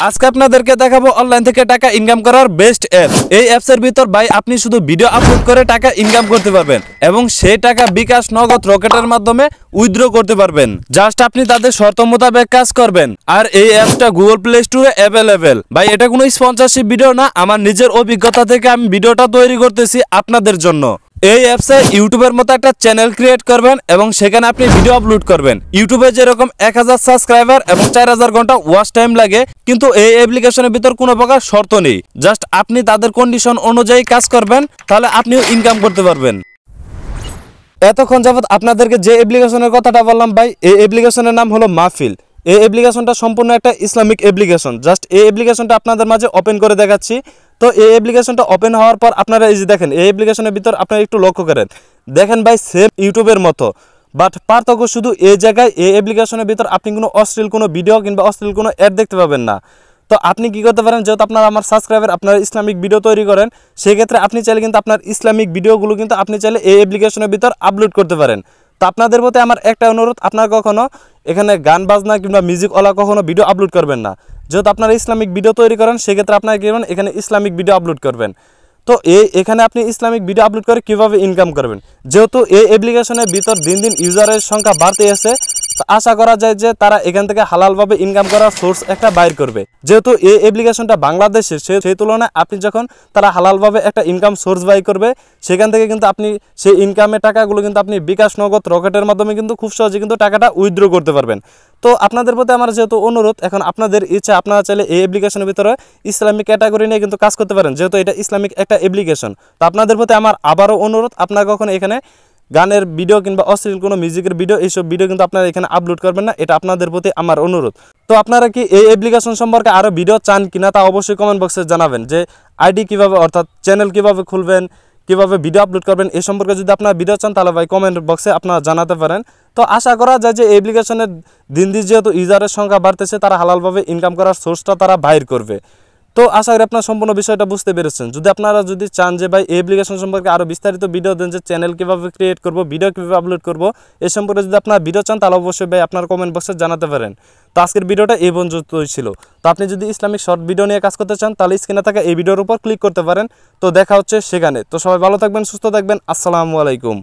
আজকে আপনাদেরকে দেখাবো অনলাইন থেকে টাকা ইনকাম করার বেস্ট অ্যাপ। এই অ্যাপসের ভিতর ভাই আপনি শুধু ভিডিও আপলোড করে টাকা ইনকাম করতে পারবেন এবং সেই টাকা বিকাশ, নগদ, রকেটের মাধ্যমে উইথড্র করতে পারবেন। জাস্ট আপনি তাদের শর্ত মোতাবেক কাজ করবেন। আর এই অ্যাপসটা গুগল প্লে স্টোরে অ্যাভেলেবেল। ভাই এটা কোনো স্পন্সরশিপ ভিডিও না, আমার নিজের অভিজ্ঞতা থেকে আমি ভিডিওটা তৈরি করতেছি আপনাদের জন্য। এই অ্যাপসে ইউটিউবের মতো একটা চ্যানেল ক্রিয়েট করবেন এবং সেখানে আপনি ভিডিও আপলোড করবেন। ইউটিউবে যেরকম 1000 সাবস্ক্রাইবার এবং 4000 ঘন্টা ওয়াচ টাইম লাগে, কিন্তু এই অ্যাপ্লিকেশনের ভিতর কোনো প্রকার শর্ত নেই। জাস্ট আপনি তাদের কন্ডিশন অনুযায়ী কাজ করবেন, তাহলে আপনিও ইনকাম করতে পারবেন। এতক্ষণ যাবত আপনাদেরকে যে অ্যাপ্লিকেশনের কথাটা বললাম ভাই, এই অ্যাপ্লিকেশনের নাম হলো মাহফিল। এই অ্যাপ্লিকেশনটা সম্পূর্ণ একটা ইসলামিক অ্যাপ্লিকেশন। জাস্ট এই অ্যাপ্লিকেশনটা আপনাদের মাঝে ওপেন করে দেখাচ্ছি। তো এই অ্যাপ্লিকেশনটা ওপেন হওয়ার পর আপনারা এই যে দেখেন, এই অ্যাপ্লিকেশনের ভিতর আপনারা একটু লক্ষ্য করেন, দেখেন ভাই সেম ইউটিউবের মতো, বাট পার্থক্য শুধু এই জায়গায়, এই অ্যাপ্লিকেশনের ভিতর আপনি কোনো অশ্লীল কোনো ভিডিও কিংবা অশ্লীল কোনো অ্যাড দেখতে পাবেন না। তো আপনি কি করতে পারেন, যেহেতু আপনারা আমার সাবস্ক্রাইবার, আপনারা ইসলামিক ভিডিও তৈরি করেন, সেক্ষেত্রে আপনি চাইলে কিন্তু আপনার ইসলামিক ভিডিওগুলো কিন্তু আপনি চাইলে এই অ্যাপ্লিকেশনের ভিতর আপলোড করতে পারেন। তো আপনাদের প্রতি আমার একটা অনুরোধ, আপনারা কখনো এখানে গান বাজনা কিংবা মিউজিকওয়ালা কখনো ভিডিও আপলোড করবেন না। যেহেতু আপনারা ইসলামিক ভিডিও তৈরি করেন, সেক্ষেত্রে আপনারা কি করবেন, এখানে ইসলামিক ভিডিও আপলোড করবেন। তো এখানে আপনি ইসলামিক ভিডিও আপলোড করে কীভাবে ইনকাম করবেন, যেহেতু এই অ্যাপ্লিকেশনের ভিতর দিন দিন ইউজারের সংখ্যা বাড়তে আছে, আশা করা যায় যে তারা এখান থেকে হালালভাবে ইনকাম করার সোর্স একটা বাইর করবে। যেহেতু এই অ্যাপ্লিকেশনটা বাংলাদেশের, সেই তুলনায় আপনি যখন তারা হালালভাবে একটা ইনকাম সোর্স বাইর করবে, সেখান থেকে কিন্তু আপনি সেই ইনকামের টাকাগুলো কিন্তু আপনি বিকাশ, নগদ, রকেটের মাধ্যমে কিন্তু খুব সহজে কিন্তু টাকাটা উইথড্র করতে পারবেন। তো আপনাদের প্রতি আমার যেহেতু অনুরোধ, এখন আপনাদের ইচ্ছা, আপনারা চাইলে এই অ্যাপ্লিকেশনের ভিতরে ইসলামিক ক্যাটাগরি নিয়ে কিন্তু কাজ করতে পারেন, যেহেতু এটা ইসলামিক একটা অ্যাপ্লিকেশন। তো আপনাদের প্রতি আমার আবারও অনুরোধ, আপনারা কখন এখানে গানের ভিডিও কিংবা অশ্লীল কোনো মিউজিকের ভিডিও, এইসব ভিডিও কিন্তু আপনারা এখানে আপলোড করবেন না, এটা আপনাদের প্রতি আমার অনুরোধ। তো আপনারা কি এই অ্যাপ্লিকেশন সম্পর্কে আরও ভিডিও চান কিনা তা অবশ্যই কমেন্ট বক্সে জানাবেন, যে আইডি কীভাবে, অর্থাৎ চ্যানেল কীভাবে খুলবেন, কীভাবে ভিডিও আপলোড করবেন, এই সম্পর্কে যদি আপনারা ভিডিও চান তাহলে ভাই কমেন্ট বক্সে আপনারা জানাতে পারেন। তো আশা করা যায় যে অ্যাপ্লিকেশনের দিন দিন যেহেতু ইউজারের সংখ্যা বাড়তেছে, তারা হালালভাবে ইনকাম করার সোর্সটা তারা বাইর করবে। তো আশা করি আপনার সম্পূর্ণ বিষয়টা বুঝতে পেরেছেন। আপনারা যদি চান যে ভাই এই অ্যাপ্লিকেশন সম্পর্কে আরও বিস্তারিত ভিডিও দেন, যে চ্যানেল কীভাবে ক্রিয়েট করব, ভিডিও কীভাবে আপলোড করব, এই সম্পর্কে যদি আপনারা ভিডিও চান তাহলে অবশ্যই ভাই আপনার কমেন্ট বক্সে জানাতে পারেন। তো আজকের ভিডিওটা এই পর্যন্তই ছিল। তো আপনি যদি ইসলামিক শর্ট ভিডিও নিয়ে কাজ করতে চান তাহলে স্ক্রিনে থাকা এই ভিডিওর উপর ক্লিক করতে পারেন। তো দেখা হচ্ছে সেখানে। তো সবাই ভালো থাকবেন, সুস্থ থাকবেন। আসসালামু আলাইকুম।